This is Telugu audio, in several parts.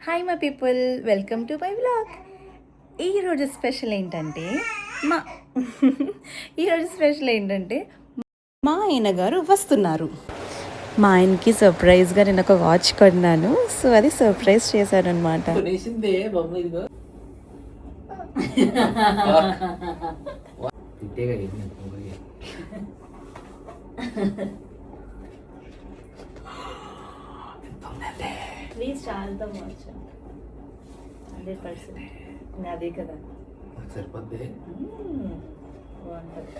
Hi my people, welcome to my vlog. ఈరోజు స్పెషల్ ఏంటంటే మా ఈరోజు స్పెషల్ ఏంటంటే మా ఆయన గారు వస్తున్నారు. మా ఆయనకి సర్ప్రైజ్గా నేను ఒక వాచ్ కొన్నాను. సో అది సర్ప్రైజ్ చేశాను అనమాట. ప్లీజ్ చాలుతాం వాచ్ 100%. అదే కదా సరిపోద్ది. బాగుంటుంది.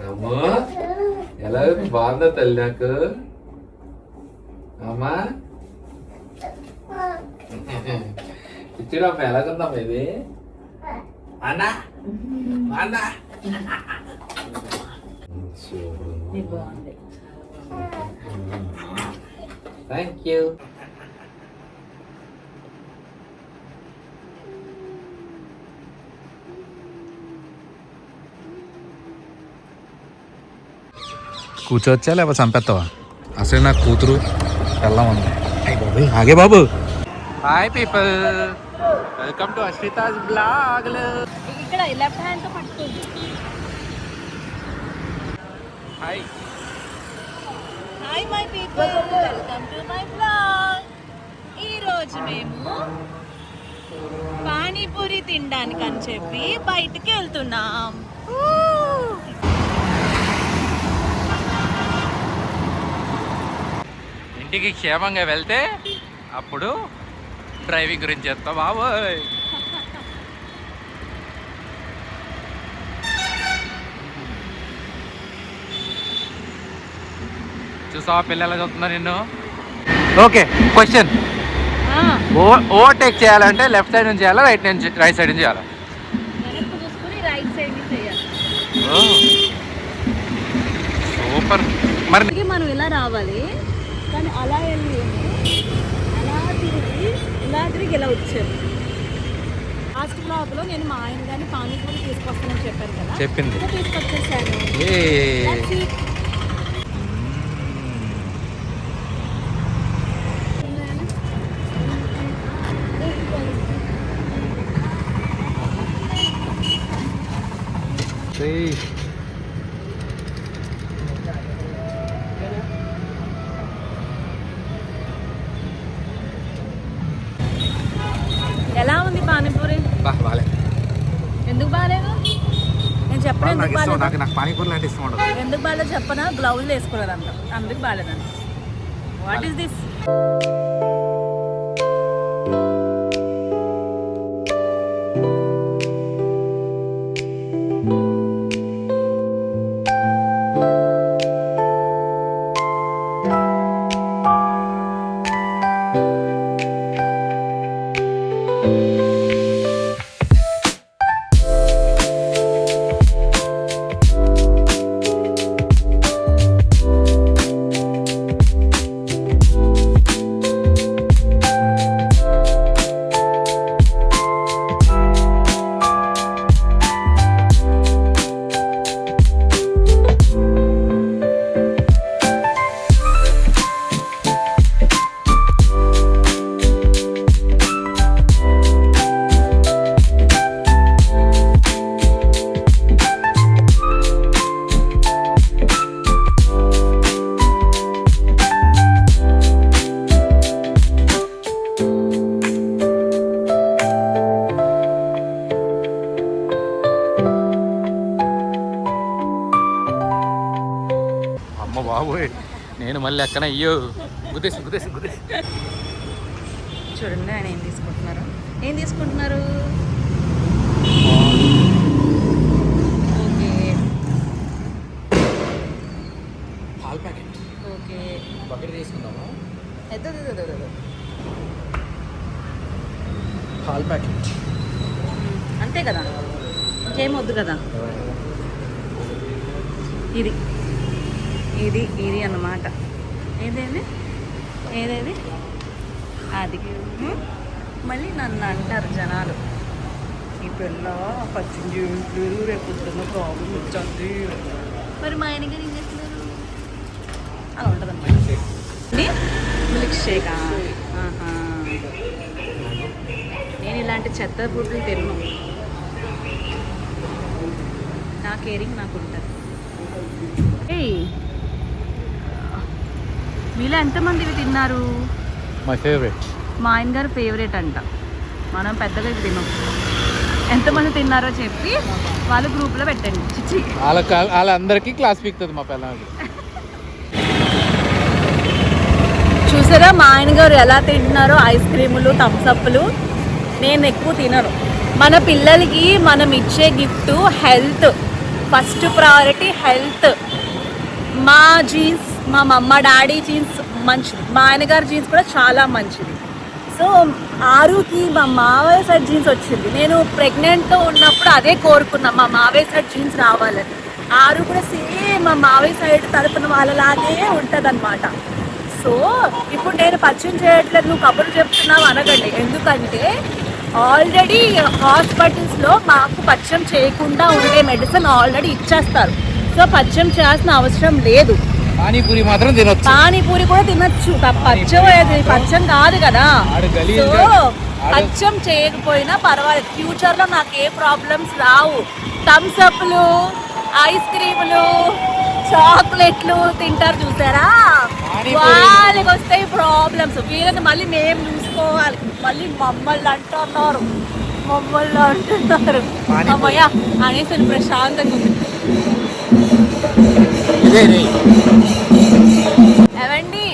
అమ్మా ఎలా బాగుందా తల్లి నాకు? అమ్మా ఇచ్చిడమ్మా ఎలాగుందమ్మా ఇది? అన్నా అన్నా థ్యాంక్ యూ. కూర్చోవచ్చా లేకపోతే చంపేస్తావా? అసలు నా కూతురు వెళ్ళం ఉంది. ఆగే బాబు. Hi people, welcome to Ashwitha's blog. ఇక్కడ లెఫ్ట్ హ్యాండ్ తో పట్టుకోండి. Hi hi my people, welcome to my blog. ఈరోజు మేము పానీపూరి తినడానికి అని చెప్పి బయటికి వెళ్తున్నాం. ఇంటికి క్షేమంగా వెళ్తే అప్పుడు డ్రైవింగ్ గురించి చెప్తా బాబోయ్. చూసావా పిల్లలు చదువుతున్నా నిన్ను. Okay, question. ఓవర్టేక్ చేయాలంటే లెఫ్ట్ సైడ్ నుంచి చేయాలా రైట్ సైడ్ నుంచి చేయాలా? సూపర్. మరి మనం ఇలా రావాలి, కానీ అలా వెళ్ళి అలా తిరిగి ఇలా వచ్చారు. లాస్ట్ బ్లాగ్లో నేను మా ఆయన గారిని పానీపూరి తీసుకొస్తానని చెప్పాను కదా, చెప్పింది తీసుకొచ్చేసాను. ఎలా ఉంది పానీపూరి? ఎందుకు బాగాలేదు? నేను చెప్పను నాకు పానీపూరి అంటే ఇష్టం ఉండదు. ఎందుకు బాగాలేదు చెప్పనా? గ్లౌజులు వేసుకోలేదంట, అందుకు బాగాలేదంట. What is this? బాబోయ్, నేను మళ్ళీ ఎక్కన అయ్యో గుద్దేసి. చూడండి ఆయన ఏం తీసుకుంటున్నారు. ఓకే, పాల ప్యాకెట్. ఓకే, బకెట్ తీసుకుందామా? పాల ప్యాకెట్ అంతే కదా, ఇంకేం వద్దు కదా. ఇది ఇది ఇది అన్నమాట. ఏదేది ఏదేది అది. మళ్ళీ నన్ను అంటారు జనాలు, ఈ పిల్ల పచ్చింది లేదు, రేపు పొద్దున్న ప్రాబ్లం వచ్చింది. మరి మా ఆయన గారు ఏం చేస్తున్నారు? అలా ఉంటుంది అన్నమాట. మిల్క్ షేకా? నేను ఇలాంటి చెత్త ఫుడ్లు తిన్ను. నా కేరింగ్ నాకు ఉంటుంది. ఏయ్, మీలో ఎంతమంది ఇవి తిన్నారు? My favourite. మా ఆయన గారు ఫేవరెట్ అంట. మనం పెద్దగా ఇవి తిన్నాం. ఎంతమంది తిన్నారో చెప్పి వాళ్ళు గ్రూప్లో పెట్టండి. చిచ్చి, వాళ్ళందరికీ క్లాస్ పీకుతుంది మా పిల్లలకి. చూసారా మా ఆయన గారు ఎలా తింటున్నారో ఐస్ క్రీములు, థమ్స్అప్లు. నేను ఎక్కువ తినను. మన పిల్లలకి మనం ఇచ్చే gift health. First priority health. మా జీన్స్, మా డాడీ జీన్స్ మంచిది, మా ఆయన గారి జీన్స్ కూడా చాలా మంచిది. సో ఆరుకి మా మావయ్య సైడ్ జీన్స్ వచ్చింది. నేను ప్రెగ్నెంట్తో ఉన్నప్పుడు అదే కోరుకున్నా, మా మావయ్య సైడ్ జీన్స్ రావాలని. ఆరు కూడా సేమ్ మా మావయ్య సైడ్ తరపున వాళ్ళలాగే ఉంటుంది అనమాట. సో ఇప్పుడు నేను పరిచయం చేయట్లేదు, నువ్వు కబుర్లు చెప్తున్నావు అనకండి. ఎందుకంటే ఆల్రెడీ హాస్పిటల్స్లో మాకు పరిచయం చేయకుండా ఉండే మెడిసిన్ ఆల్రెడీ ఇచ్చేస్తారు. సో పరిచయం చేయాల్సిన అవసరం లేదు. పానీపూరి మాత్రం తినొచ్చు. పానీపూరి కూడా తినొచ్చు, పచ్చం కాదు కదా. సో పచ్చం చేయకపోయినా పర్వాలేదు, ఫ్యూచర్లో నాకు ఏ ప్రాబ్లమ్స్ రావు. థమ్స్అప్లు, ఐస్ క్రీములు, చాక్లెట్లు తింటారు చూసారా, వాళ్ళకి వస్తాయి ప్రాబ్లమ్స్. వీళ్ళని మళ్ళీ మేము చూసుకోవాలి. మళ్ళీ మమ్మల్ని అంటున్నారు అమ్మయ్య అనేసి ప్రశాంతంగా ఉంది. ఏవండి,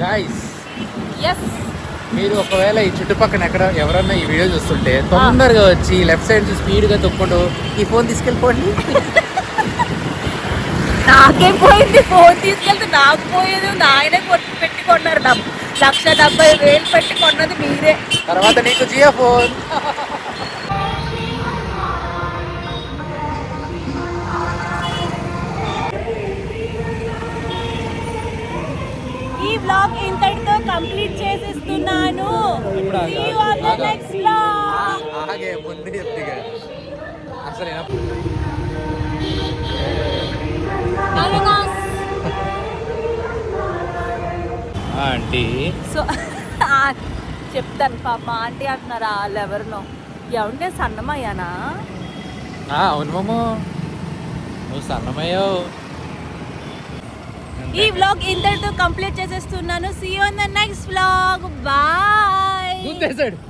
గైస్, ఎస్, మీరు ఒకవేళ ఈ చుట్టుపక్కల ఎవరన్నా ఈ వీడియో చూస్తుంటే తొందరగా వచ్చి లెఫ్ట్ సైడ్ స్పీడ్గా తొక్కుంటూ ఈ ఫోన్ తీసుకెళ్ళిపోండి. నాకేం పోయింది? ఫోన్ తీసుకెళ్తే నాకు పోయేది. ఆయనే పెట్టి కొన్నారు. 1,70,000 పెట్టి కొన్నది మీరే. తర్వాత నీకు జియో ఫోన్. ఈ వ్లాగ్ ఇంతటితో కంప్లీట్ చేసేస్తున్నాను. See you on the next vlog. ఆగే ముందు చెప్తే అసలు ఆంటీ. సో చెప్తాను పాప ఆంటీ అంటున్నారా వాళ్ళు ఎవరినో. ఎవరినే సన్నమయ్యానా? అవును మామ, నువ్వు సన్నమయ్యావు. ఈ వ్లాగ్ ఇంతటితో కంప్లీట్ చేసేస్తున్నాను. See you on the next vlog. Bye.